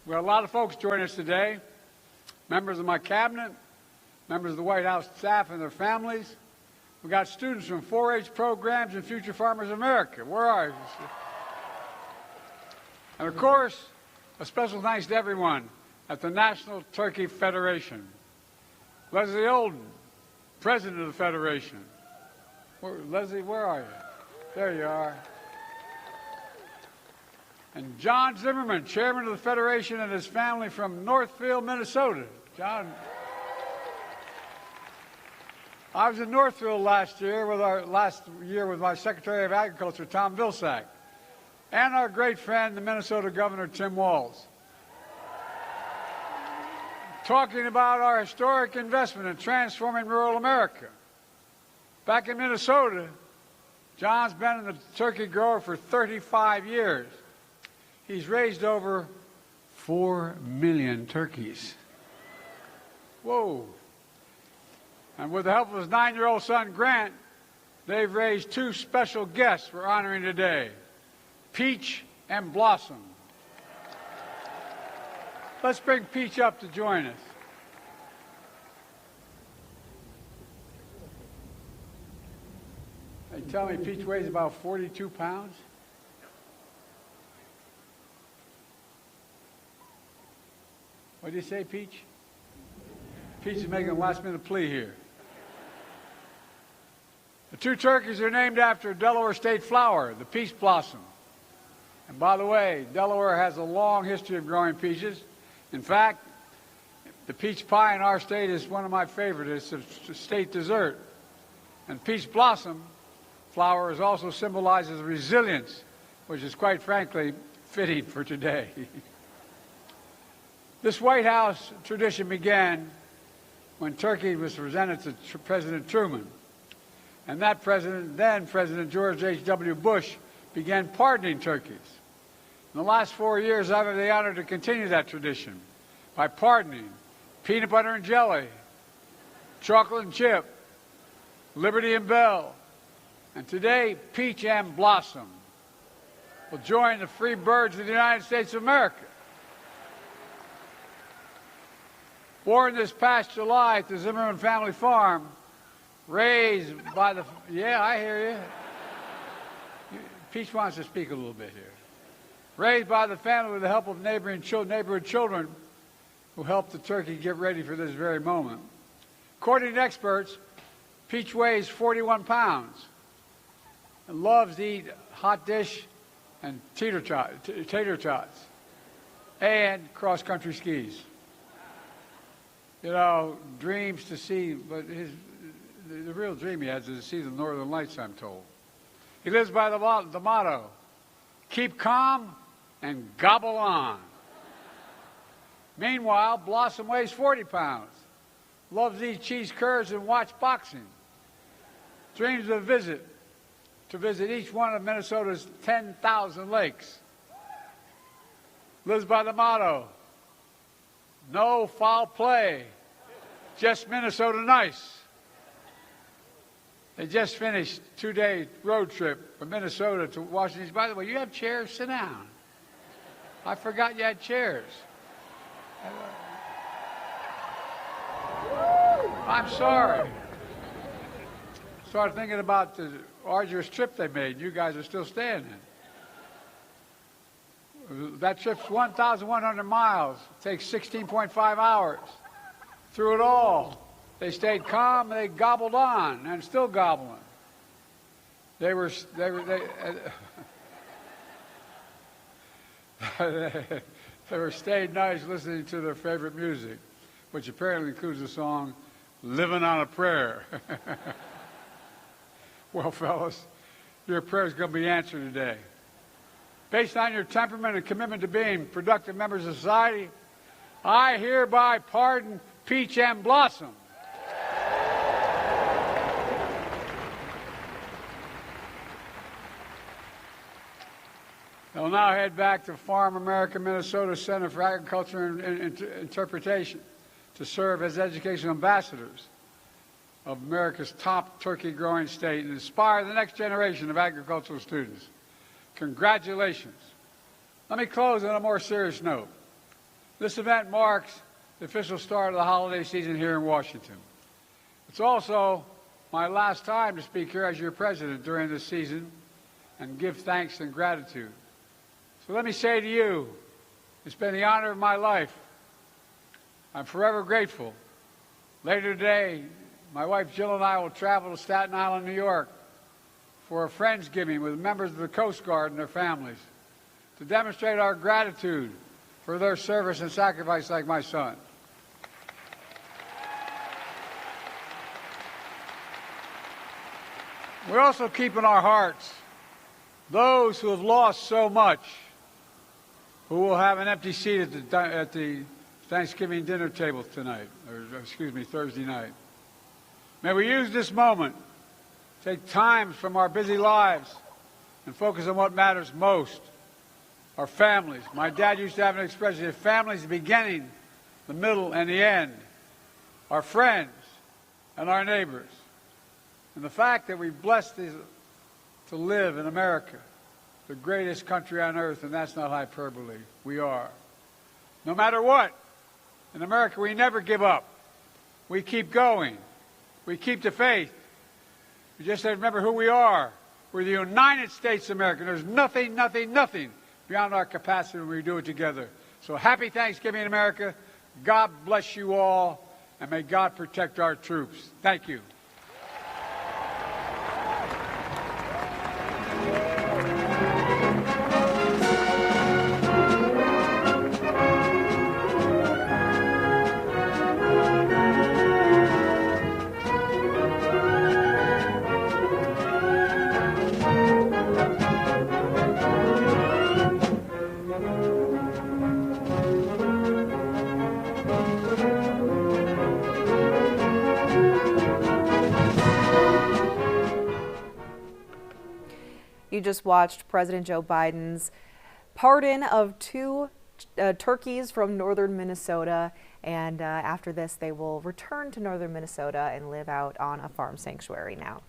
We have a lot of folks joining us today, members of my cabinet, members of the White House staff and their families. We got students from 4-H programs and Future Farmers America. Where are you? And of course, a special thanks to everyone at the National Turkey Federation. Leslie Olden, President of the Federation. Leslie, where are you? There you are. And John Zimmerman, Chairman of the Federation, and his family from Northfield, Minnesota. John. I was in Northfield last year with my Secretary of Agriculture, Tom Vilsack, and our great friend, the Minnesota Governor, Tim Walz, talking about our historic investment in transforming rural America. Back in Minnesota, John's been in the turkey grower for 35 years. He's raised over 4 million turkeys. Whoa. And with the help of his 9-year-old son, Grant, they've raised 2 special guests we're honoring today, Peach and Blossom. Let's bring Peach up to join us. They tell me Peach weighs about 42 pounds. What did you say, Peach? Peach is making a last-minute plea here. The 2 turkeys are named after a Delaware state flower, the peach blossom. And by the way, Delaware has a long history of growing peaches. In fact, the peach pie in our state is one of my favorites. It's a state dessert. And peach blossom flower is also symbolizes resilience, which is quite frankly fitting for today. This White House tradition began when turkey was presented to President Truman. And that president, then President George H.W. Bush, began pardoning turkeys. In the last 4 years, I've had the honor to continue that tradition by pardoning peanut butter and jelly, chocolate and chip, Liberty and Bell, and today, Peach and Blossom will join the free birds of the United States of America. Born this past July at the Zimmerman family farm, raised by the... Yeah, I hear you. Peach wants to speak a little bit here. Raised by the family with the help of neighborhood children who helped the turkey get ready for this very moment. According to experts, Peach weighs 41 pounds and loves to eat hot dish and tater tots and cross-country skis. You know, dreams to see, but the real dream he has is to see the Northern Lights, I'm told. He lives by the motto, keep calm and gobble on. Meanwhile, Blossom weighs 40 pounds, loves to eat cheese curds and watch boxing. Dreams of to visit each one of Minnesota's 10,000 lakes. Lives by the motto, no foul play, just Minnesota nice. They just finished a 2-day road trip from Minnesota to Washington. By the way, you have chairs? Sit down. I forgot you had chairs. I'm sorry. Started thinking about the arduous trip they made. You guys are still standing. That trip's 1,100 miles. It takes 16.5 hours. Through it all, they stayed calm. They gobbled on and still gobbling. They stayed nice listening to their favorite music, which apparently includes the song "Living on a Prayer." Well, fellas, your prayer's going to be answered today. Based on your temperament and commitment to being productive members of society, I hereby pardon Peach and Blossom. They'll now head back to Farm America, Minnesota Center for Agriculture and Interpretation to serve as educational ambassadors of America's top turkey growing state and inspire the next generation of agricultural students. Congratulations. Let me close on a more serious note. This event marks the official start of the holiday season here in Washington. It's also my last time to speak here as your president during this season and give thanks and gratitude. So let me say to you, it's been the honor of my life. I'm forever grateful. Later today, my wife Jill and I will travel to Staten Island, New York for a Friendsgiving with members of the Coast Guard and their families to demonstrate our gratitude for their service and sacrifice like my son. We also keep in our hearts those who have lost so much, who will have an empty seat at the Thanksgiving dinner table tonight, or excuse me, Thursday night. May we use this moment, take time from our busy lives, and focus on what matters most, our families. My dad used to have an expression, if family's the beginning, the middle, and the end, our friends and our neighbors. And the fact that we're blessed to live in America, the greatest country on earth, and that's not hyperbole, we are. No matter what, in America we never give up. We keep going. We keep the faith. We just have to remember who we are. We're the United States of America. There's nothing beyond our capacity when we do it together. So happy Thanksgiving, America. God bless you all, and may God protect our troops. Thank you. You just watched President Joe Biden's pardon of two turkeys from northern Minnesota, and after this they will return to northern Minnesota and live out on a farm sanctuary now.